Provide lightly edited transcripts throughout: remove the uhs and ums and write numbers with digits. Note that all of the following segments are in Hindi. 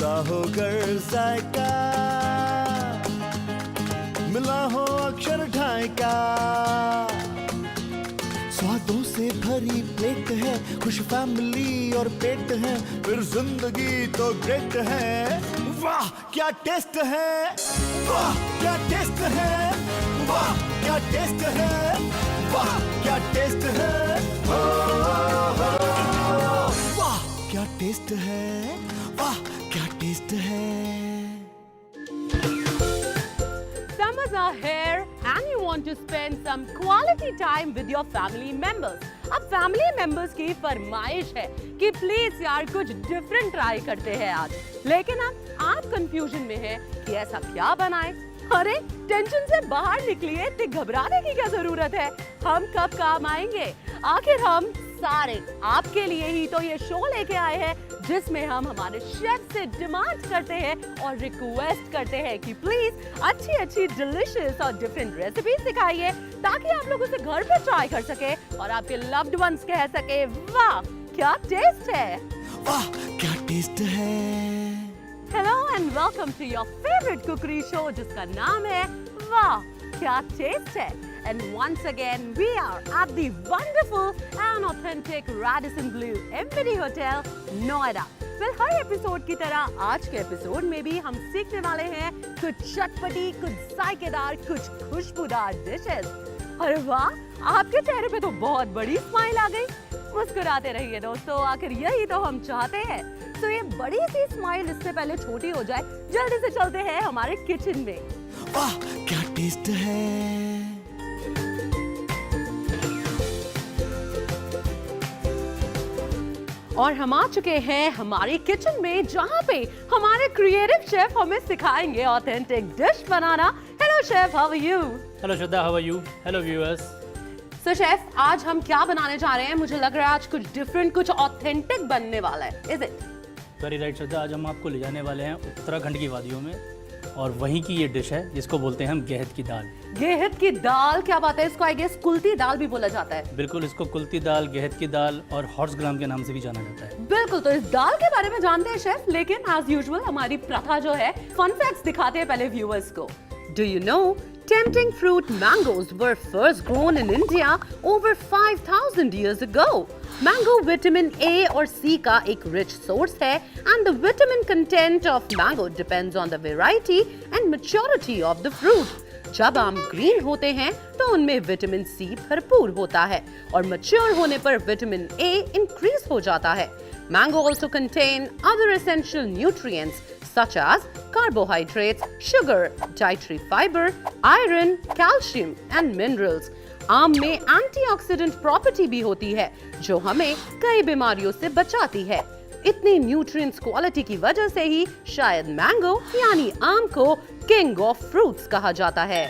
जुदा होकर जायका, मिला हो अक्षर ढाई का। स्वादों से भरी प्लेट है, खुश फैमिली और पेट है, फिर जिंदगी तो ग्रेट है। वाह क्या टेस्ट है, वाह क्या टेस्ट है, वाह क्या टेस्ट है, वाह क्या टेस्ट है, वाह क्या टेस्ट है, वाह क्या टेस्ट है। Summers are here and you want to spend some quality time with your family members. अब फैमिली मेंबर्स की फरमाइश है कि प्लीज यार कुछ डिफरेंट ट्राई करते हैं आज, लेकिन अब आप कंफ्यूजन में हैं कि ऐसा क्या बनाएं। अरे टेंशन से बाहर निकलिए, इतने घबराने की क्या जरूरत है, हम कब काम आएंगे। आखिर हम सारे आपके लिए ही तो ये शो लेके आए हैं, जिसमें हम हमारे शेफ से डिमांड करते हैं और रिक्वेस्ट करते हैं कि प्लीज अच्छी अच्छी डिलिशियस और डिफरेंट रेसिपीज सिखाइए, ताकि आप लोग उसे घर पे ट्राई कर सके और आपके लव्ड वंस कह सके वाह क्या टेस्ट है, वाह क्या टेस्ट है। Hello and welcome to your favourite cookery show, जिसका नाम है वाह क्या टेस्ट है। And once again, we are at the wonderful and authentic Radisson Blu Empire Hotel, Noida. Well, her episode की तरह आज के एपिसोड में भी हम सीखने वाले हैं कुछ चटपटी, कुछ जायकेदार, कुछ खुशबूदार डिशेस। अरे वाह, आपके चेहरे पे तो बहुत बड़ी स्माइल आ गई। मुस्कुराते रहिए दोस्तों, आखिर यही तो हम चाहते हैं। तो ये बड़ी सी स्माइल इससे पहले छोटी हो जाए, जल्दी से चलते हैं हमारे किचन में। वाह क्या टेस्ट है। और हम आ चुके हैं हमारी किचन में, जहाँ पे हमारे क्रिएटिव शेफ हमें सिखाएंगे ऑथेंटिक डिश बनाना। Hello chef, how are you? Hello Shraddha, how are you? Hello viewers. So chef, आज हम क्या बनाने जा रहे हैं? मुझे लग रहा है आज कुछ डिफरेंट, कुछ ऑथेंटिक बनने वाला है। Is it? वेरी राइट श्रद्धा, आज हम आपको ले जाने वाले हैं उत्तराखंड की वादियों में, और वहीं की ये डिश है जिसको बोलते हैं हम गेहत की दाल। गेहत की दाल, क्या बात है। इसको आई गेस कुल्ती दाल भी बोला जाता है। बिल्कुल, इसको कुल्ती दाल, गेहत की दाल और हॉर्स ग्राम के नाम से भी जाना जाता है। बिल्कुल, तो इस दाल के बारे में जानते हैं शेफ, लेकिन एज यूजुअल हमारी प्रथा जो है, फन फैक्ट्स दिखाते हैं पहले व्यूअर्स को। Do you know tempting fruit mangoes were first grown in India over 5000 years ago. Mango vitamin A और C का एक rich source है, and the vitamin content of mango depends on the variety and maturity of the fruit. जब आम ग्रीन होते हैं तो उनमें विटामिन सी भरपूर होता है और मैच्योर होने पर विटामिन ए इंक्रीज हो जाता है। Mango also contain other essential nutrients such as carbohydrates, sugar, dietary fiber, iron, calcium and minerals. आम में एंटीऑक्सीडेंट प्रॉपर्टी भी होती है जो हमें कई बीमारियों से बचाती है। इतनी न्यूट्रिएंट्स क्वालिटी की वजह से ही शायद मैंगो यानी आम को किंग ऑफ फ्रूट्स कहा जाता है।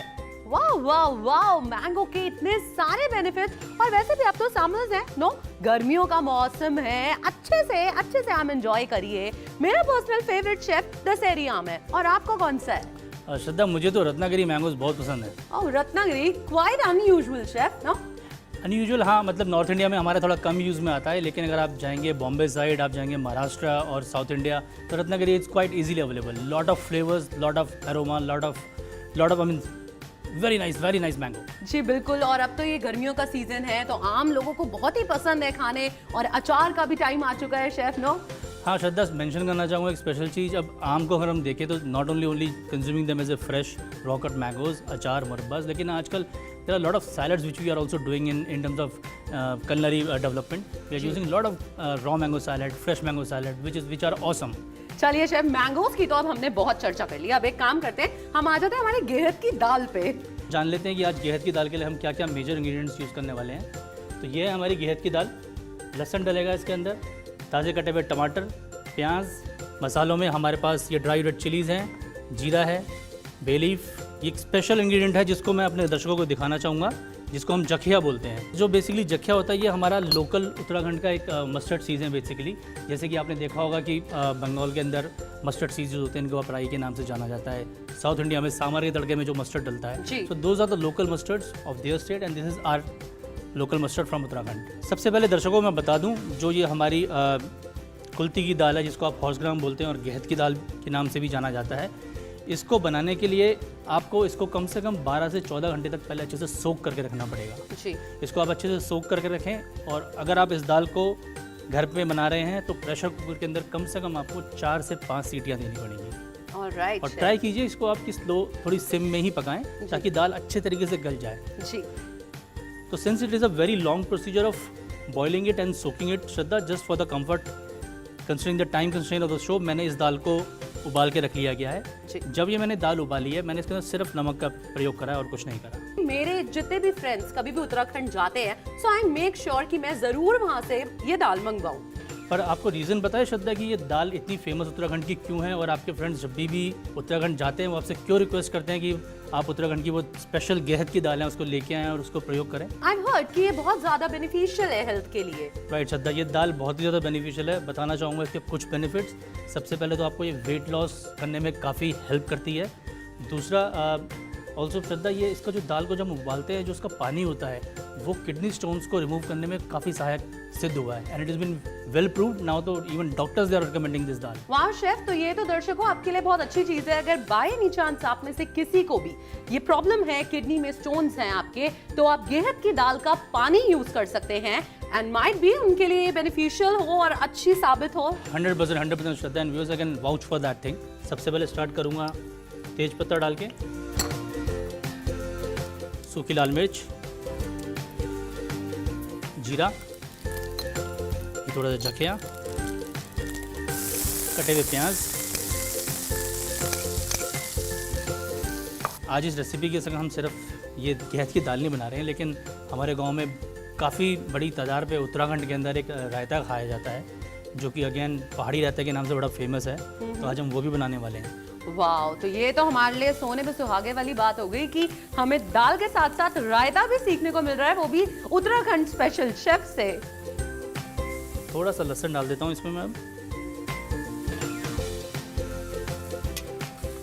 वाह वाह वाह, मैंगो के इतने सारे बेनिफिट्स। और वैसे भी अब तो समर्स है, नो, गर्मियों का मौसम है, अच्छे से आम एंजॉय करिए। मेरा पर्सनल फेवरेट शेफ दशहरी आम है, और आपका कौन सा है? श्रद्धा, मुझे तो रत्नागिरी मैंगोज बहुत पसंद है। Oh, Ratnagiri, quite unusual chef, no? Unusual, हाँ, मतलब नॉर्थ इंडिया में हमारा थोड़ा कम यूज़ में आता है, लेकिन अगर आप जाएंगे बॉम्बे साइड, आप जाएंगे महाराष्ट्र और साउथ इंडिया, तो Ratnagiri is quite easily available. Lot of flavours, lot of aroma, lot of I mean very nice mango. जी बिल्कुल, और अब तो ये गर्मियों का सीजन है तो आम लोगों को बहुत ही पसंद है खाने, और अचार का भी टाइम आ चुका है शेफ, नो? हाँ श्रद्धा, मेंशन करना चाहूँगा एक स्पेशल चीज़। अब आम को अगर हम देखें तो not only consuming them as a fresh raw cut mangoes, achar, murabbas, लेकिन आजकल there are lot of salads which we are also doing in terms of culinary development. We are using lot of raw mango salad, fresh mango salad, which are awesome. चलिए शेफ, मैंगोज की तो अब हमने बहुत चर्चा कर ली, अब एक काम करते हैं, हम आ जाते हैं हमारे गेहत की दाल पे। जान लेते हैं कि आज गेहत की दाल के लिए हम क्या क्या मेजर इंग्रेडिएंट्स यूज़ करने वाले हैं। तो ये है हमारी गेहत की दाल। लहसुन डलेगा इसके अंदर, ताज़े कटे हुए टमाटर, प्याज, मसालों में हमारे पास ये ड्राई रेड चिलीज़ हैं, जीरा है, बे लीफ। ये एक स्पेशल इंग्रेडिएंट है जिसको मैं अपने दर्शकों को दिखाना चाहूँगा, जिसको हम जखिया बोलते हैं। जो बेसिकली जखिया होता है, ये हमारा लोकल उत्तराखंड का एक मस्टर्ड सीज़ है बेसिकली। जैसे कि आपने देखा होगा कि बंगाल के अंदर मस्टर्ड सीज़ जो होते हैं इनको अपराई के नाम से जाना जाता है। साउथ इंडिया में सांभर के तड़के में जो मस्टर्ड डलता है, so those are the local mustards of their state and this is our local mustard from Uttarakhand. सबसे पहले दर्शकों मैं बता दूं, जो ये हमारी कुल्थी की दाल है जिसको आप हॉर्स ग्राम बोलते हैं और गेहत की दाल के नाम से भी जाना जाता है। इसको बनाने के लिए आपको इसको कम से कम 12 से 14 घंटे तक पहले अच्छे से सोक करके रखना पड़ेगा। जी। इसको आप अच्छे से सोक करके रखें और अगर आप इस दाल को घर पे बना रहे हैं तो प्रेशर कुकर के अंदर कम से कम आपको 4 से 5 सीटियाँ देनी पड़ेंगी। ऑलराइट और ट्राई कीजिए इसको आप स्लो थोड़ी सिम में ही पकाएं ताकि दाल अच्छे तरीके से गल जाए। जी। तो since it is a very long procedure of boiling it and soaking it, Shraddha, just for the comfort considering the time constraint of the show, मैंने इस दाल को उबाल के रख लिया गया है। जी। जब ये मैंने दाल उबाली है मैंने इसके अंदर सिर्फ नमक का प्रयोग करा है और कुछ नहीं करा। मेरे जितने भी फ्रेंड्स कभी भी उत्तराखंड जाते हैं सो आई मेक श्योर कि मैं जरूर वहाँ से ये दाल मंगवाऊँ। पर आपको रीज़न पता है श्रद्धा कि ये दाल इतनी फेमस उत्तराखंड की क्यों है और आपके फ्रेंड्स जब भी उत्तराखंड जाते हैं वो आपसे क्यों रिक्वेस्ट करते हैं कि आप उत्तराखंड की वो स्पेशल गेहत की दाल है उसको लेके आएँ और उसको प्रयोग करें? आई हर्ड कि ये बहुत ज़्यादा बेनिफिशियल है हेल्थ के लिए। राइट श्रद्धा, ये दाल बहुत ही ज़्यादा बेनिफिशियल है। बताना चाहूँगा इसके कुछ बेनिफिट्स। सबसे पहले तो आपको ये वेट लॉस करने में काफ़ी हेल्प करती है। दूसरा ऑल्सो श्रद्धा, ये इसका जो दाल को जब उबालते हैं जो उसका पानी होता है वो किडनी स्टोन्स को रिमूव करने में काफ़ी सहायक सिद्ध हुआ है and it is been well proved now. तो even doctors they are recommending this dal. वाह शेफ, तो ये तो दर्शकों आपके लिए बहुत अच्छी चीज है। अगर बाय एनी चांस आप में से किसी को भी ये प्रॉब्लम है, किडनी में स्टोन्स हैं आपके, तो आप गेहत की दाल का पानी यूज कर सकते हैं एंड माइट बी उनके लिए बेनिफिशियल हो और अच्छी साबित हो। 100% Shraddha and viewers I can vouch for that thing. सबसे पहले स्टार्ट करूँगा तेज पत्ता डाल के, सूखी लाल मिर्च, जीरा, थोड़ा सा जखिया, कटे हुए प्याज। आज इस रेसिपी के संग हम सिर्फ ये गेहत की दाल नहीं बना रहे हैं लेकिन हमारे गांव में काफ़ी बड़ी तादाद पे उत्तराखंड के अंदर एक रायता खाया जाता है जो कि अगेन पहाड़ी रायता के नाम से बड़ा फेमस है। तो आज हम वो भी बनाने वाले हैं। वाह, तो ये तो हमारे लिए सोने पे सुहागे वाली बात हो गई कि हमें दाल के साथ साथ रायता भी सीखने को मिल रहा है, वो भी उत्तराखंड स्पेशल शेफ से। थोड़ा सा लहसुन डाल देता हूँ इसमें मैं।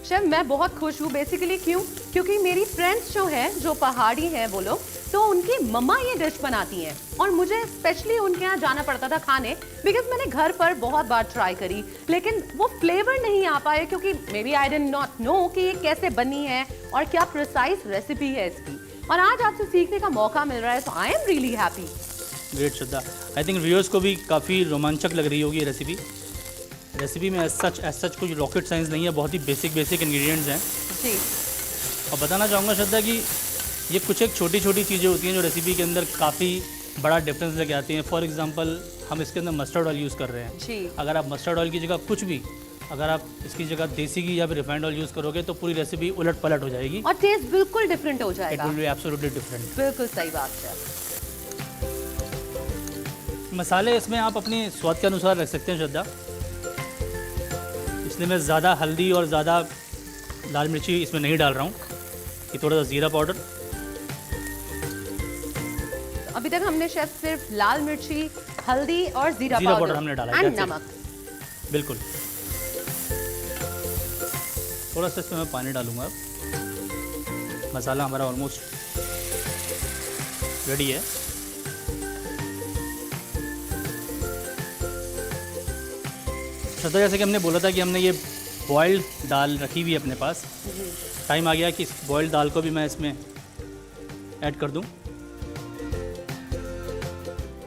शेफ मैं बहुत खुश हूँ बेसिकली, क्योंकि मेरी फ्रेंड्स जो हैं जो पहाड़ी हैं वो लोग, तो उनकी मम्मा ये डिश बनाती हैं और मुझे स्पेशली उनके यहाँ जाना पड़ता था खाने बिकॉज मैंने घर पर बहुत बार ट्राई करी लेकिन वो फ्लेवर नहीं आ पाए क्योंकि maybe I did not know कि ये कैसे बनी है और क्या प्रिसाइज रेसिपी है इसकी, और आज आपसे सीखने का मौका मिल रहा है, तो I am really happy. Great Shraddha, I think viewers को भी काफ़ी रोमांचक लग रही होगी ये रेसिपी में। एज सच कुछ रॉकेट साइंस नहीं है, बहुत ही बेसिक इंग्रेडिएंट्स हैं जी। और बताना चाहूँगा श्रद्धा कि ये कुछ एक छोटी चीज़ें होती हैं जो रेसिपी के अंदर काफ़ी बड़ा डिफरेंस लेके आती हैं। फॉर एग्जांपल हम इसके अंदर मस्टर्ड ऑयल यूज़ कर रहे हैं जी। अगर आप मस्टर्ड ऑयल की जगह कुछ भी, अगर आप इसकी जगह देसी घी या फिर रिफाइंड ऑयल यूज़ करोगे तो पूरी रेसिपी उलट पलट हो जाएगी और टेस्ट बिल्कुल डिफरेंट हो जाएगा। It will be absolutely different. बिल्कुल सही बात है। मसाले इसमें आप अपने स्वाद के अनुसार रख सकते हैं श्रद्धा, इसलिए मैं ज़्यादा हल्दी और ज़्यादा लाल मिर्ची इसमें नहीं डाल रहा हूँ। ये थोड़ा सा ज़ीरा पाउडर, अभी तक हमने शेफ सिर्फ लाल मिर्ची, हल्दी और जीरा पाउडर हमने डाला है एंड नमक। बिल्कुल। थोड़ा सा इसमें मैं पानी डालूंगा। मसाला हमारा ऑलमोस्ट रेडी है। श्रद्धा, जैसे कि हमने बोला था कि हमने ये बॉइल्ड दाल रखी हुई है अपने पास, टाइम आ गया कि इस बॉइल्ड दाल को भी मैं इसमें ऐड कर दूं।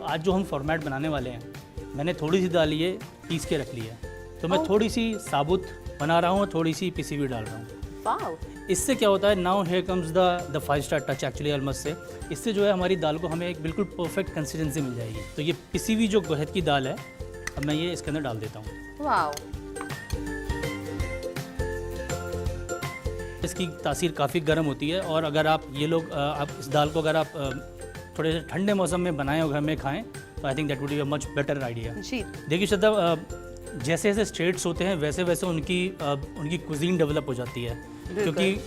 आज जो हम फॉर्मेट बनाने वाले हैं, मैंने थोड़ी सी दाल ये पीस के रख ली है, तो मैं थोड़ी सी साबुत बना रहा हूँ, थोड़ी सी पिसी हुई डाल रहा हूँ। वाओ। इससे क्या होता है, now here comes the five-star touch actually almost से। इससे जो है हमारी दाल को हमें एक बिल्कुल परफेक्ट कंसिस्टेंसी मिल जाएगी। तो ये पिसी हुई जो गेहत की दाल है अब मैं ये इसके अंदर डाल देता हूँ। वाओ। इसकी तासीर काफ़ी गर्म होती है और अगर आप आप इस दाल को अगर आप थोड़े से ठंडे मौसम में बनाएं और घर में खाएं तो I think that would be a much better idea. जी। देखिए श्रद्धा, जैसे जैसे स्टेट्स होते हैं वैसे वैसे उनकी कुजीन डेवलप हो जाती है, क्योंकि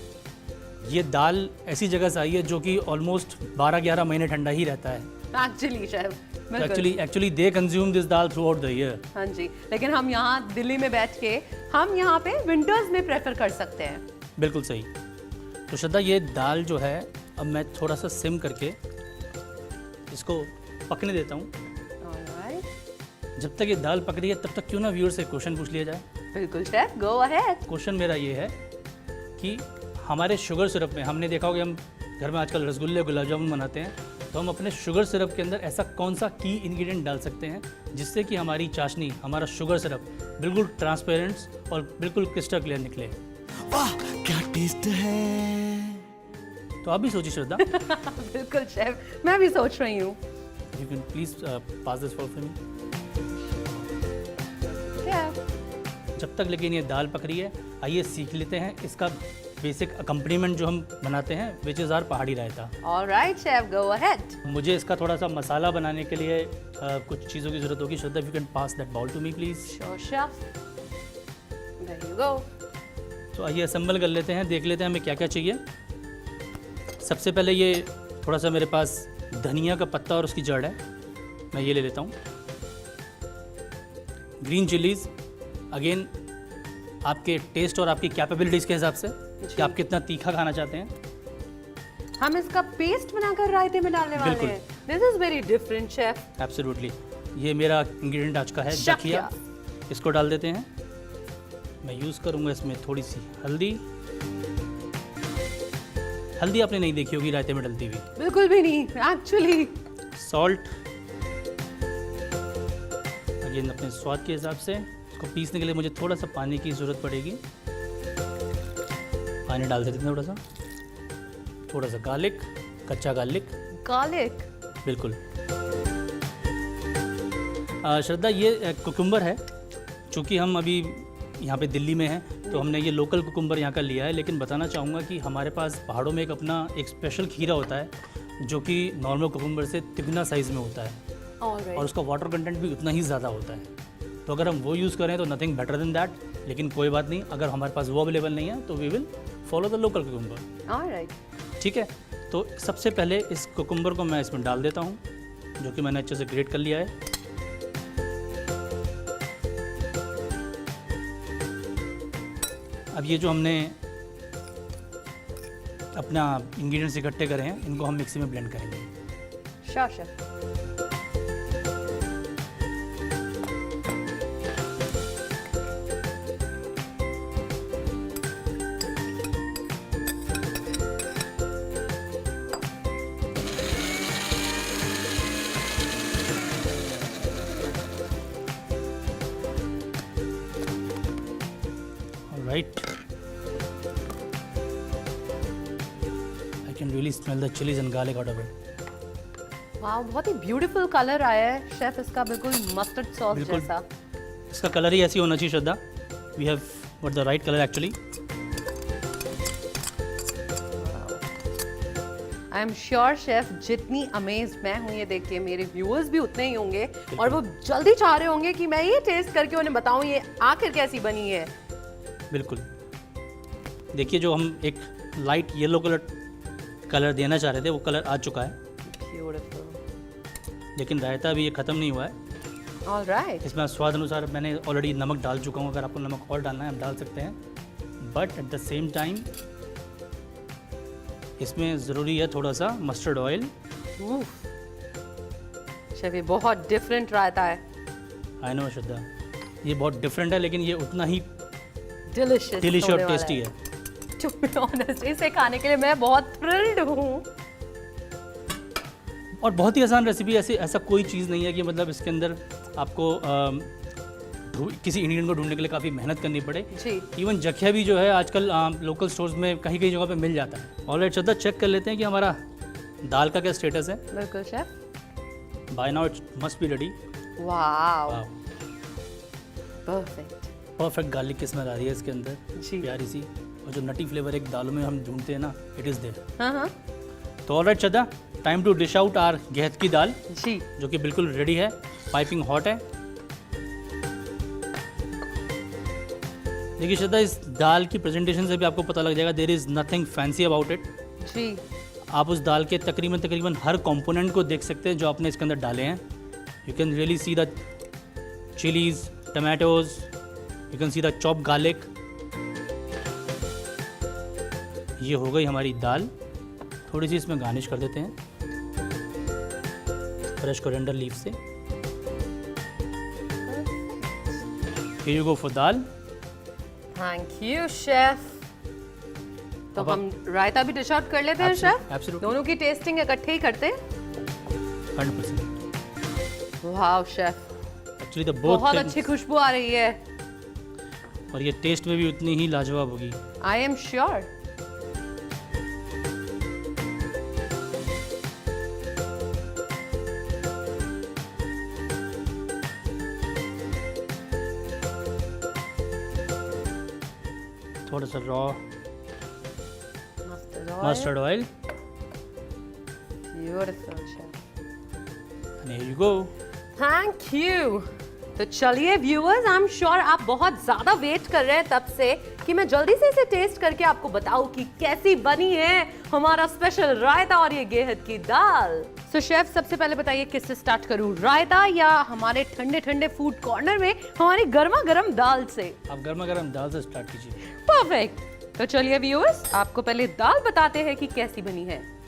ये दाल ऐसी जगह से आई है जो कि ऑलमोस्ट 12-11 महीने ठंडा ही रहता है। Actually chef actually they consume this dal through out the year. हाँ जी, लेकिन हम यहाँ दिल्ली में बैठ के हम यहाँ पे विंटर्स में प्रेफर कर सकते हैं। बिल्कुल सही। तो श्रद्धा, ये दाल जो है अब मैं थोड़ा सा सिम करके इसको पकने देता हूँ। जब तक ये दाल पक रही है तब तक क्यों ना व्यूअर से क्वेश्चन पूछ लिया जाए। बिल्कुल शेफ, गो अहेड। क्वेश्चन मेरा ये है कि हमारे शुगर सिरप में हमने देखा होगा, हम घर में आजकल रसगुल्ले गुलाब जामुन बनाते हैं, तो हम अपने शुगर सिरप के अंदर ऐसा कौन सा की इंग्रेडिएंट डाल सकते हैं जिससे कि हमारी चाशनी, हमारा शुगर सिरप बिल्कुल ट्रांसपेरेंट और बिल्कुल क्रिस्टल क्लियर निकले। वाह क्या टेस्ट है। तो आप भी सोचिए श्रद्धा। बिल्कुल शेफ, मैं भी सोच रही हूँ। You can please pass this for me. जब तक लेकिन ये दाल पक रही है, आइए सीख लेते हैं इसका बेसिक अकम्पनीमेंट जो हम बनाते हैं, विच is our pahadi raita. Alright chef, go ahead. मुझे इसका थोड़ा सा मसाला बनाने के लिए कुछ चीज़ों की ज़रूरत होगी। Shraddha, you can pass that bowl to me please. Sure chef, there you go. तो आइए असेंबल कर लेते हैं, देख लेते हैं हमें क्या क्या चाहिए। सबसे पहले ये थोड़ा सा मेरे पास धनिया का पत्ता और उसकी जड़ है, मैं ये ले लेता हूँ। ग्रीन चिलीज़, अगेन आपके टेस्ट और आपकी कैपेबिलिटीज़ के हिसाब से कि आप कितना तीखा खाना चाहते हैं। हम इसका पेस्ट बनाकर रायते में डालने वाले बिल्कुल। हैं। This is very different chef. Absolutely. ये मेरा इंग्रेडिएंट आज का है जखिया, इसको डाल देते हैं। मैं यूज़ करूँगा इसमें थोड़ी सी हल्दी। हल्दी आपने नहीं देखी होगी रायते में डलती हुई। बिल्कुल भी नहीं एक्चुअली। सॉल्ट, अगेन अपने स्वाद के हिसाब से। इसको पीसने के लिए मुझे थोड़ा सा पानी की ज़रूरत पड़ेगी, पानी डाल देते हैं थोड़ा सा। थोड़ा सा गार्लिक, कच्चा गार्लिक। गार्लिक, बिल्कुल। श्रद्धा, ये कुकुम्बर है। चूँकि हम अभी यहाँ पे दिल्ली में हैं तो हमने ये लोकल कुकुम्बर यहाँ का लिया है, लेकिन बताना चाहूँगा कि हमारे पास पहाड़ों में एक अपना एक स्पेशल खीरा होता है जो कि नॉर्मल कुकुम्बर से तिगुना साइज़ में होता है और उसका वाटर कंटेंट भी उतना ही ज़्यादा होता है। तो अगर हम वो यूज़ करें तो नथिंग बेटर देन दैट, लेकिन कोई बात नहीं, अगर हमारे पास वो अवेलेबल नहीं है तो we will follow the local cucumber. Alright, ठीक है। तो सबसे पहले इस कुकुम्बर को मैं इसमें डाल देता हूँ, जो कि मैंने अच्छे से ग्रेट कर लिया है। अब ये जो हमने अपना इंग्रेडिएंट्स इकट्ठे करे हैं, इनको हम मिक्सी में ब्लेंड करेंगे। Sure chef. Right. I can really smell the chilies and garlic out of it. वाह, बहुत ही ब्यूटीफुल कलर आया है शेफ इसका, बिल्कुल मस्टर्ड सॉस बिल्कुल। जैसा। इसका कलर ही ऐसी होना चाहिए Shraddha. We have got the right colour actually. I am sure chef, जितनी अमेज मैं हूँ ये देख के, मेरे व्यूअर्स भी उतने ही होंगे और वो जल्दी चाह रहे होंगे कि मैं ये टेस्ट करके उन्हें बताऊँ ये आखिर कैसी बनी है। बिल्कुल। देखिए, जो हम एक लाइट येलो कलर देना चाह रहे थे वो कलर आ चुका है, ब्यूटीफुल। लेकिन रायता अभी ये ख़त्म नहीं हुआ है। ऑलराइट। इसमें स्वाद अनुसार मैंने ऑलरेडी नमक डाल चुका हूँ, अगर आपको नमक और डालना है हम डाल सकते हैं, but at the same time इसमें ज़रूरी है थोड़ा सा मस्टर्ड ऑयल। शेफ ये बहुत डिफरेंट रायता है। आई नो श्रद्धा, ये बहुत डिफरेंट है, लेकिन ये उतना ही डिलिशियस और टेस्टी है। टू बी ऑनेस्ट, इसे खाने के लिए मैं बहुत थ्रिल्ड हूँ। और बहुत ही आसान रेसिपी, ऐसा कोई चीज़ नहीं है कि मतलब इसके अंदर आपको किसी इंग्रेडिएंट को ढूंढने के लिए काफ़ी मेहनत करनी पड़े। जी। इवन जखिया भी जो है आजकल लोकल स्टोर्स में कहीं कहीं जगह पे मिल जाता है। ऑलराइट श्रद्धा, चेक कर लेते हैं कि हमारा दाल का क्या स्टेटस है। बिल्कुल chef. By now it must be ready. Wow, perfect garlic की स्मेल आ रही है इसके अंदर, जी। प्यारी सी, और जो नटी फ्लेवर एक दालों में हम ढूंढते हैं ना, इट इज़ देयर। हाँ। तो alright Shraddha, time to dish out our गेहत की दाल, जी। जो कि बिल्कुल रेडी है, पाइपिंग हॉट है। देखिए श्रद्धा, इस दाल की प्रेजेंटेशन से भी आपको पता लग जाएगा, there is nothing fancy about it. जी। आप उस दाल के तकरीबन हर कंपोनेंट को देख सकते हैं जो आपने इसके अंदर डाले हैं। You can really see the chillies, tomatoes, you can see the chop garlic. ये हो गई हमारी दाल। थोड़ी सी इसमें गार्निश कर देते हैं फ्रेश कोरिएंडर लीफ से। Here you go for dal. Thank you chef. तो अब हम रायता भी डिश आउट कर लेते हैं शेफ। Absolutely. दोनों की टेस्टिंग इकट्ठे ही करते हैं। 100%. वाह शेफ, Actually the both बहुत things- अच्छी खुशबू आ रही है। और ये टेस्ट में भी उतनी ही लाजवाब होगी। आई एम श्योर। थोड़ा सा raw mustard oil. Beautiful chef. And here you go. Thank you. तो चलिए व्यूअर्स, आई एम श्योर आप बहुत ज्यादा वेट कर रहे हैं तब से कि मैं जल्दी से इसे टेस्ट करके आपको बताऊं कि कैसी बनी है हमारा स्पेशल रायता और ये गेहत की दाल। तो शेफ सबसे पहले बताइए किससे स्टार्ट करूं, रायता या हमारे ठंडे ठंडे फूड कॉर्नर में हमारी गर्मा गर्म दाल से? आप गर्मा गर्म दाल से स्टार्ट कीजिए. परफेक्ट। तो चलिए व्यूअर्स, आपको पहले दाल बताते हैं कि कैसी बनी है।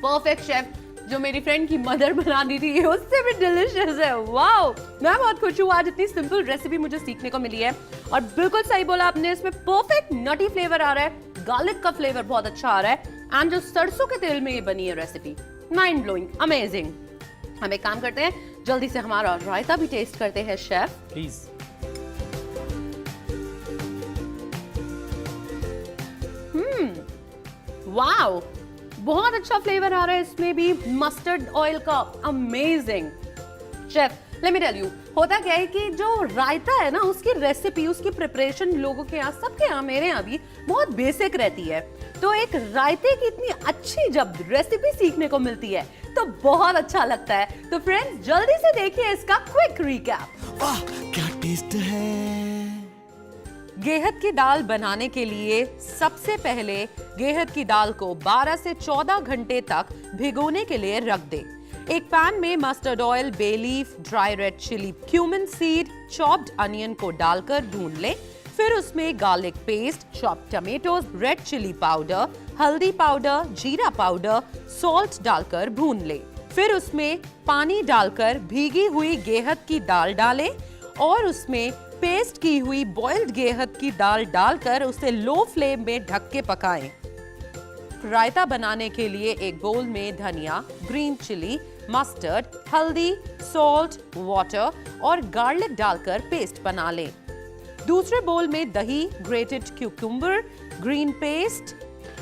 परफेक्ट शेफ, जो मेरी फ्रेंड की मदर बना दी थी उससे भी डिलीशियस है। वाओ, मैं बहुत खुश हूँ आज इतनी सिंपल रेसिपी मुझे सीखने को मिली है। और बिल्कुल सही बोला आपने, इसमें परफेक्ट नटी फ्लेवर आ रहा है, गार्लिक का फ्लेवर बहुत अच्छा आ रहा है, एंड जो सरसों के तेल में ये बनी है रेसिपी, माइंड ब्लोइंग, अमेजिंग। हम एक काम करते हैं, जल्दी से हमारा रायता भी टेस्ट करते हैं शेफ। प्लीज. वाओ, बहुत अच्छा फ्लेवर आ रहा है इसमें भी, मस्टर्ड ऑयल का, amazing. Chef let me tell you, होता क्या है कि जो रायता है ना, उसकी रेसिपी, उसकी प्रिपरेशन लोगों के यहाँ, सबके यहाँ, मेरे यहाँ भी बहुत बेसिक रहती है। तो एक रायते की इतनी अच्छी जब रेसिपी सीखने को मिलती है तो बहुत अच्छा लगता है। तो फ्रेंड्स जल्दी से देखिए इसका क्विक रिकैप। वाह क्या टेस्ट है। गेहत की दाल बनाने के लिए सबसे पहले गेहत की दाल को 12 से 14 घंटे तक भिगोने के लिए रख दे। एक पैन में mustard oil, bay leaf, dry red chilli, cumin seed, chopped onion को डालकर भून ले। फिर उसमें garlic paste, chopped tomatoes, red chilli powder, हल्दी पाउडर, जीरा पाउडर, सॉल्ट डालकर भून ले। फिर उसमें पानी डालकर भीगी हुई गेहत की दाल डालें और उसमें पेस्ट की हुई बॉइल्ड गेहत की दाल डालकर उसे लो फ्लेम में ढक के पकाएं। रायता बनाने के लिए एक बोल में धनिया, ग्रीन चिली, मस्टर्ड, हल्दी, सॉल्ट, वाटर और गार्लिक डालकर पेस्ट बना लें। दूसरे बोल में दही, grated cucumber, green paste,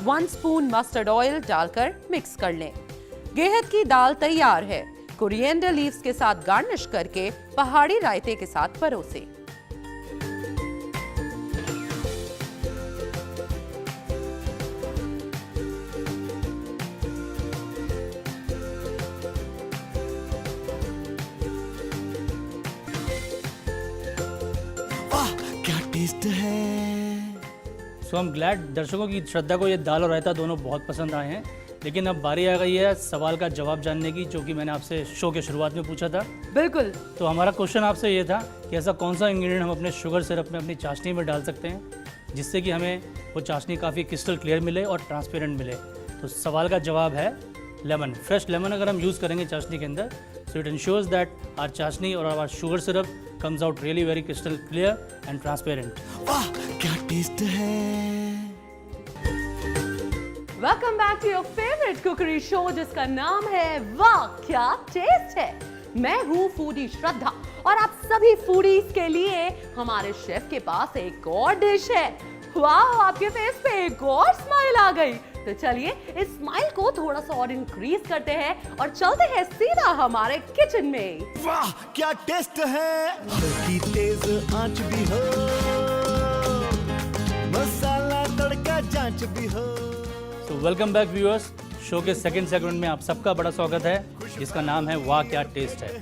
1 spoon mustard oil डालकर मिक्स कर लें। गेहत की दाल तैयार है। कोरिएंडर लीव्स के साथ गार्निश करके पहाड़ी रायते के साथ परोसें। वाह क्या टेस्ट है। सो हम ग्लैड दर्शकों की श्रद्धा को ये दाल और रायता दोनों बहुत पसंद आए हैं। लेकिन अब बारी आ गई है सवाल का जवाब जानने की, जो कि मैंने आपसे शो के शुरुआत में पूछा था। बिल्कुल। तो हमारा क्वेश्चन आपसे ये था कि ऐसा कौन सा इंग्रेडिएंट हम अपने शुगर सिरप में, अपनी चाशनी में डाल सकते हैं जिससे कि हमें वो चाशनी काफ़ी क्रिस्टल क्लियर मिले और ट्रांसपेरेंट मिले। तो सवाल का जवाब है लेमन। फ्रेश लेमन अगर हम यूज़ करेंगे चाशनी के अंदर, so it ensures that our chashni और our sugar syrup comes out really very crystal clear and transparent. वाह क्या टेस्ट है। Welcome back to your favourite cookery show जिसका नाम है वाह क्या टेस्ट है। मैं हूँ फूडी श्रद्धा और आप सभी फूडीज के लिए हमारे शेफ के पास एक और डिश है। वाह, आपके फेस पे एक और स्माइल आ गई। तो चलिए इस स्माइल को थोड़ा सा और इंक्रीज करते हैं और चलते हैं सीधा हमारे किचन में। वाह क्या टेस्ट है। हल्की तेज आंच भी हो, मसाला तड़का जांच भी हो। So welcome back viewers, show के सेकंड सेगमेंट में आप सबका बड़ा स्वागत है जिसका नाम है वाह क्या टेस्ट है।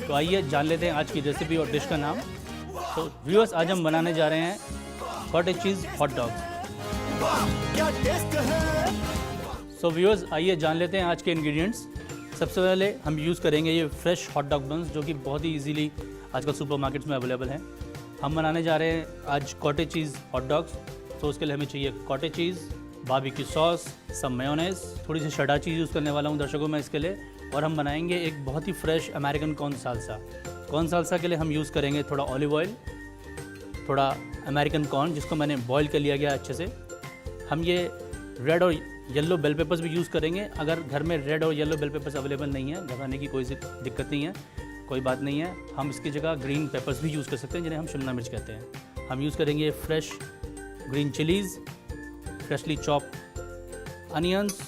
तो आइए जान लेते हैं आज की रेसिपी और डिश का नाम। तो व्यूअर्स, आज हम बनाने जा रहे हैं कॉटेज चीज़ हॉट डॉग। वाह क्या टेस्ट है। सो व्यूअर्स, आइए जान लेते हैं आज के इंग्रेडिएंट्स। सबसे पहले हम यूज़ करेंगे ये फ्रेश हॉट डॉग बन्स, जो कि बहुत ही इजीली आजकल सुपरमार्केट्स में अवेलेबल हैं। हम बनाने जा रहे हैं आज कॉटेज चीज़ हॉट डॉग्स। तो उसके लिए हमें चाहिए कॉटेज चीज़, बारबेक्यू सॉस, सब मेयोनेज़, थोड़ी सी शडा चीज़ यूज़ करने वाला हूँ दर्शकों मैं इसके लिए। और हम बनाएंगे एक बहुत ही fresh American corn salsa. Corn salsa के लिए हम यूज़ करेंगे थोड़ा ऑलिव ऑयल, थोड़ा अमेरिकन कॉर्न जिसको मैंने बॉईल कर लिया गया अच्छे से। हम ये रेड और येलो बेल पेपर्स भी यूज़ करेंगे। अगर घर में रेड और येलो बेल पेपर्स अवेलेबल नहीं है, घबराने की कोई दिक्कत नहीं है, कोई बात नहीं है। हम इसकी जगह ग्रीन पेपर्स भी यूज़ कर सकते हैं जिन्हें हम शिमला मिर्च कहते हैं। हम यूज़ करेंगे fresh green chillies, freshly chop onions,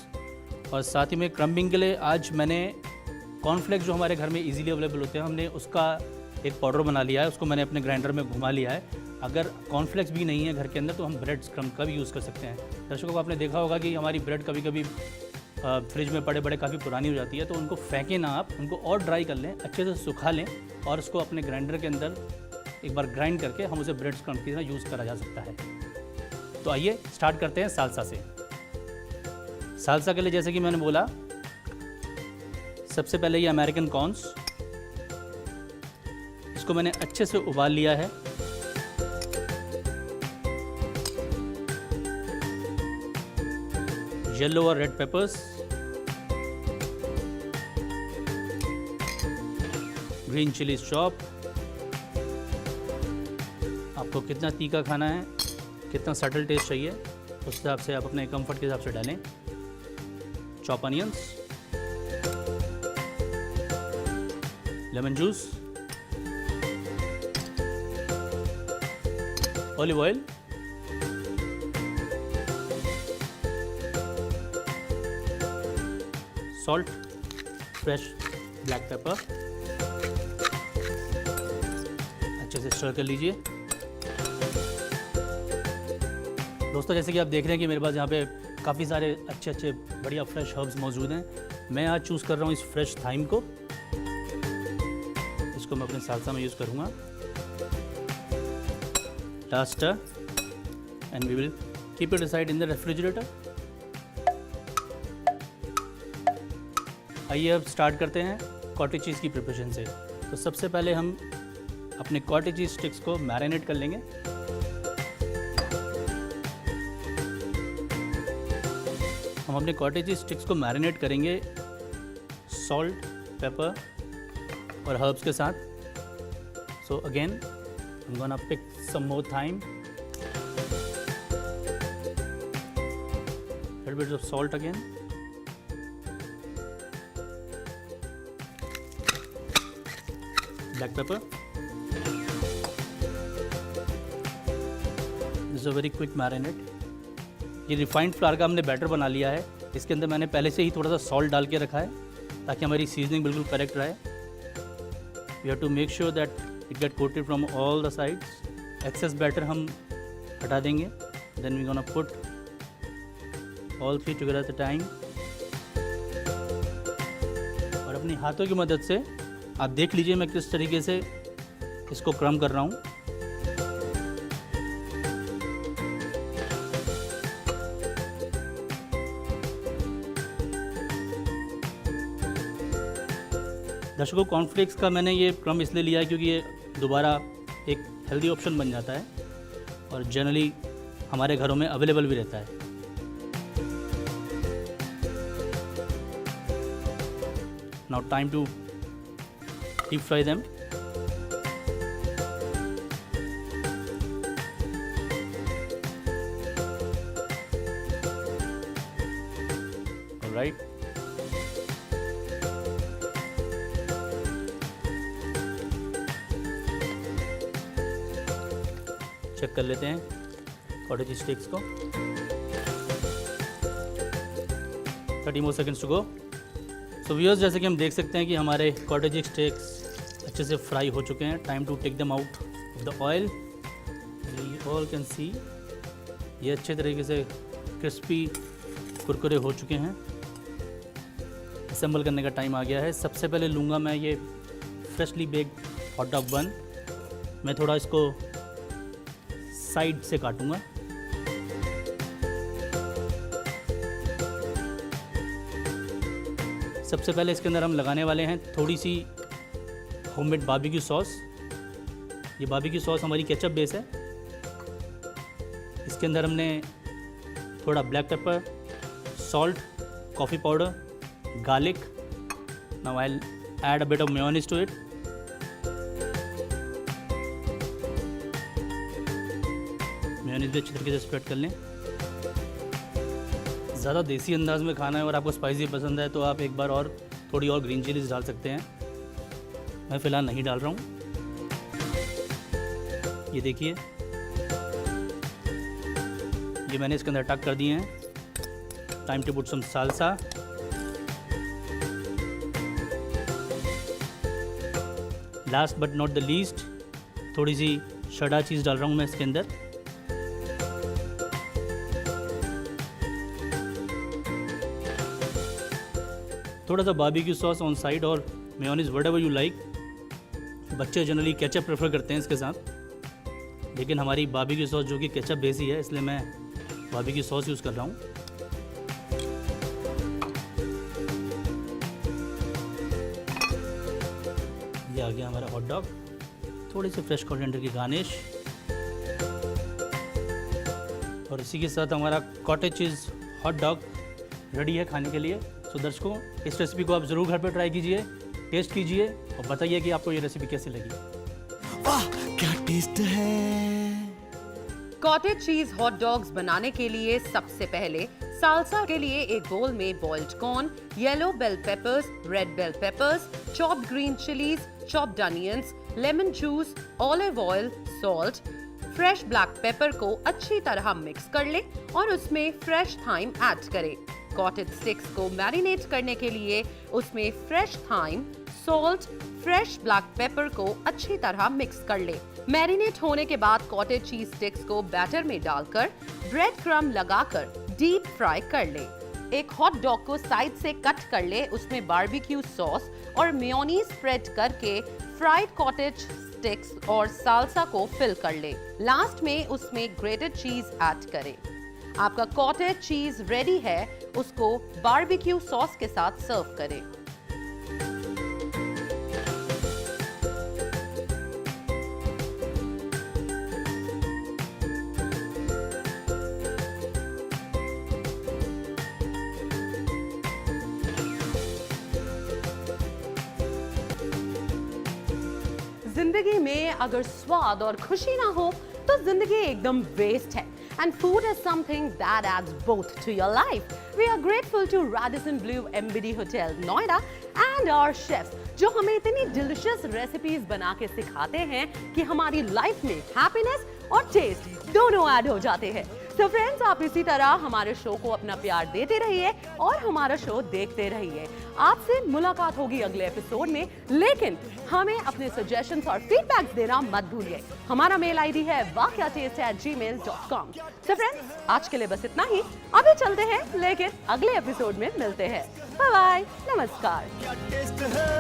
और साथ ही में क्रम्बिंग के लिए आज मैंने कॉर्नफ्लेक्स जो हमारे घर में इजीली अवेलेबल होते हैं, हमने उसका एक पाउडर बना लिया है, उसको मैंने अपने ग्राइंडर में घुमा लिया है। अगर कॉर्नफ्लेक्स भी नहीं है घर के अंदर तो हम ब्रेड क्रम्ब का भी यूज़ कर सकते हैं। दर्शकों को आपने देखा होगा कि हमारी ब्रेड कभी कभी फ्रिज में पड़े बड़े काफ़ी पुरानी हो जाती है, तो उनको फेंकें ना आप, उनको और ड्राई कर लें, अच्छे से सुखा लें और उसको अपने ग्राइंडर के अंदर एक बार ग्राइंड करके हम उसे ब्रेड क्रम्ब की तरह यूज़ करा जा सकता है। तो आइए स्टार्ट करते हैं सालसा से। सालसा के लिए जैसे कि मैंने बोला, सबसे पहले ये अमेरिकन कॉर्न्स, इसको मैंने अच्छे से उबाल लिया है। येलो और red peppers, green chilli chop, आपको कितना तीखा खाना है, कितना सटल टेस्ट चाहिए उस हिसाब से आप अपने कंफर्ट के हिसाब से डालें। Chop onions, lemon juice, olive oil, salt, fresh black paper, अच्छे से स्टर कर लीजिए। दोस्तों जैसे कि आप देख रहे हैं कि मेरे पास यहाँ पे काफ़ी सारे अच्छे अच्छे बढ़िया फ्रेश हर्ब्स मौजूद हैं। मैं आज चूज़ कर रहा हूँ इस फ्रेश थाइम को, इसको मैं अपने सालसा में यूज़ करूँगा। Last and we will keep it aside in the refrigerator. आइए अब स्टार्ट करते हैं कॉटेज चीज़ की प्रिपरेशन से। तो सबसे पहले हम अपने कॉटेज चीज़ स्टिक्स को मैरिनेट कर लेंगे। हम अपने कॉटेज चीज़ स्टिक्स को मैरिनेट करेंगे सॉल्ट, पेपर और हर्ब्स के साथ। So again I am gonna pick some more thyme, little bit of salt again, black pepper. This is a very quick marinate. ये रिफाइंड फ्लावर का हमने बैटर बना लिया है। इसके अंदर मैंने पहले से ही थोड़ा सा सॉल्ट डाल के रखा है ताकि हमारी सीजनिंग बिल्कुल करेक्ट रहे। We have to make sure that it get coated from all the sides. Excess batter हम हटा देंगे। Then we gonna put all three together at the time. और अपनी हाथों की मदद से आप देख लीजिए मैं किस तरीके से इसको क्रम कर रहा हूँ। दर्शकों कॉर्नफ्लेक्स का मैंने ये क्रम इसलिए लिया है क्योंकि ये दोबारा एक हेल्दी ऑप्शन बन जाता है और जनरली हमारे घरों में अवेलेबल भी रहता है। Now time to deep fry them. Alright, check कर लेते हैं कॉटेज स्टिक्स को। 30 more seconds to go. So viewers जैसे कि हम देख सकते हैं कि हमारे कॉटेज स्टिक्स अच्छे से फ्राई हो चुके हैं। Time to take them out of the oil. We all can see ये अच्छे तरीके से क्रिस्पी कुरकुरे हो चुके हैं। असेंबल करने का टाइम आ गया है। सबसे पहले लूँगा मैं ये फ्रेशली बेक्ड हॉट डॉग बन। मैं थोड़ा इसको साइड से काटूंगा। सबसे पहले इसके अंदर हम लगाने वाले हैं थोड़ी सी होममेड बारबेक्यू सॉस। ये बारबेक्यू सॉस हमारी केचप बेस है। इसके अंदर हमने थोड़ा black pepper, salt, coffee powder, garlic. Now I will add a bit of mayonnaise to it. Mayonnaise भी अच्छी तरीके से स्प्रेड कर लें. ज़्यादा देसी अंदाज में खाना है और आपको स्पाइसी पसंद है तो आप एक बार और थोड़ी और ग्रीन चिलीज डाल सकते हैं. मैं फ़िलहाल नहीं डाल रहा हूँ. ये देखिए, ये मैंने इसके अंदर टक कर दिए हैं. Time to put some salsa. Last but not the least, थोड़ी सी शडा चीज़ डाल रहा हूँ मैं इसके अंदर. थोड़ा सा बारबेक्यू सॉस ऑन साइड और मेयोनीज व्हाटएवर यू लाइक. बच्चे जनरली केचप प्रेफर करते हैं इसके साथ, लेकिन हमारी बारबेक्यू सॉस जो कि केचप बेसी है, इसलिए मैं बारबेक्यू सॉस यूज़ कर रहा हूँ. ये आ गया हमारा हॉट डॉग. थोड़ी सी फ्रेश कोरिएंडर की गार्निश और इसी के साथ हमारा कॉटेज चीज़ हॉट डॉग रेडी है खाने के लिए. तो दर्शकों, इस रेसिपी को आप ज़रूर घर पर ट्राई कीजिए, टेस्ट कीजिए और बताइए कि आपको ये रेसिपी कैसी लगी. वाह क्या टेस्ट है. कॉटेज चीज हॉट डॉग्स बनाने के लिए सबसे पहले साल्सा के लिए एक बोल में boiled corn, yellow bell peppers, red bell peppers, chopped green chillies, chopped onions, lemon juice, olive oil, salt, fresh black pepper को अच्छी तरह मिक्स कर ले और उसमें फ्रेश थाइम ऐड करें. कॉटेज स्टिक्स को मैरिनेट करने के लिए उसमें fresh thyme, salt, fresh black pepper को अच्छी तरह मिक्स कर ले. मैरिनेट होने के बाद कॉटेज चीज स्टिक्स को बैटर में डालकर ब्रेड क्रम्ब लगाकर डीप फ्राई कर ले. एक हॉट डॉग को साइड से कट कर ले, उसमें बारबेक्यू सॉस और मेयोनीज स्प्रेड करके फ्राइड कॉटेज स्टिक्स और साल्सा को फिल कर ले. लास्ट में उसमें ग्रेटेड चीज ऐड करें. आपका कॉटेज चीज रेडी है. उसको बारबेक्यू सॉस के साथ सर्व करें. जिंदगी में अगर स्वाद और खुशी ना हो तो जिंदगी एकदम वेस्ट है. And food is something that adds both to your life. We are grateful to Radisson Blu MBD Hotel Noida and our chefs जो हमें इतनी delicious recipes बना के सिखाते हैं कि हमारी लाइफ में हैप्पीनेस और टेस्ट दोनों ऐड हो जाते हैं. So friends, आप इसी तरह हमारे शो को अपना प्यार देते रहिए और हमारा शो देखते रहिए. आपसे मुलाकात होगी अगले एपिसोड में, लेकिन हमें अपने सजेशंस और फीडबैक्स देना मत भूलिए. हमारा मेल आईडी है wakyataste@gmail.com. So friends, आज के लिए बस इतना ही. अभी चलते हैं, लेकिन अगले एपिसोड में मिलते हैं. बाय बाय, नमस्कार. क्या टेस्ट है.